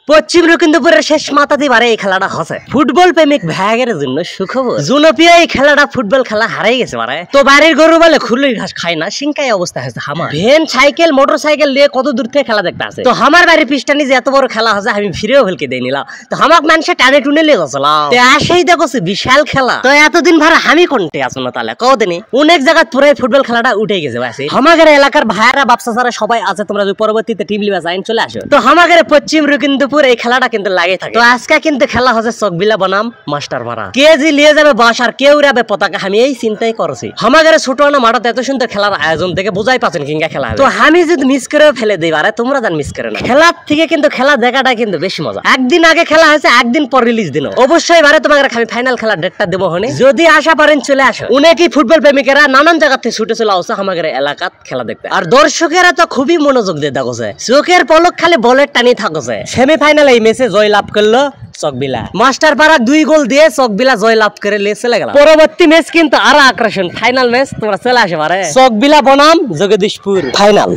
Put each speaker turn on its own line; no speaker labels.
পশ্চিম লখিমপুরের শেষ মাথাতে বারে এই খেলাটা হচ্ছে ফুটবল প্রেমিক ভাইয়ের জন্য সুখবর। জনপ্রিয় এই খেলাটা ফুটবল খেলা হারাই গেছে বারে। তো বাড়ির গরু বলে খুলুই ঘাস খায় না, সিংকাই অবস্থা হয়েছে আমার। ভ্যান সাইকেল মোটর সাইকেল নিয়ে কত দূর থেকে খেলা দেখতে আসে। তো আমার বাড়ির পিস্টানি যে এত বড় খেলা হচ্ছে আমি ফিরেও ফেলকে দিয়ে নিলাম। তো আমার মানুষে টানে টুনে লিয়ে গেছিলাম। তো আসেই দেখছি বিশাল খেলা। তো এতদিন ভাড়া আমি কোনটে আসো না তাহলে কদিনই অনেক জায়গা পুরাই ফুটবল খেলাটা উঠে গেছে। বাসি আমাদের এলাকার ভাইয়ারা বাপসা সারা সবাই আছে, তোমরা যদি পরবর্তীতে টিম লিবা যাইন চলে আসো। তো আমাদের পশ্চিম লখিমপুর এই খেলাটা কিন্তু লাগে থাকে। তো আজকে কিন্তু খেলা হচ্ছে চকবিলা বনাম মাস্টার ভাড়া। কে যে লিয়ে যাবে বাস আর কে উড়াবে পতাকা আমি এই চিন্তাই করছি। আমাদের ছোট না মাঠে এত সুন্দর খেলার আয়োজন থেকে বোঝাই পাচ্ছেন কিংবা খেলা হবে। তো আমি যদি মিস করে ফেলে দিই আরে তোমরা জান মিস করে না। খেলার থেকে কিন্তু খেলা দেখাটা কিন্তু বেশি মজা। একদিন আগে খেলা হয়েছে, একদিন পর রিলিজ দিন। অবশ্যই বারে তোমাদের আমি ফাইনাল খেলার ডেটটা দেবো হনে। যদি আশা পারেন চলে আসো। অনেকই ফুটবল প্রেমিকেরা নানান জায়গা থেকে ছুটে চলে আসছে আমাদের এলাকাত খেলা দেখতে। আর দর্শকেরা তো খুবই মনোযোগ দিয়ে দেখছে, চোখের পলক খালি বলের টানি থাকছে। সেমিফাইনাল এই ম্যাচে জয় লাভ করলো চকবিলা। মাস্টার পাড়া 2 গোল দিয়ে চকবিলা জয় লাভ করে চলে গেল। পরবর্তী ম্যাচ কিন্তু আরো আকর্ষণ, ফাইনাল ম্যাচ তোমরা চলে আসে পারে। চকবিলা বনাম জগদীশপুর ফাইনাল।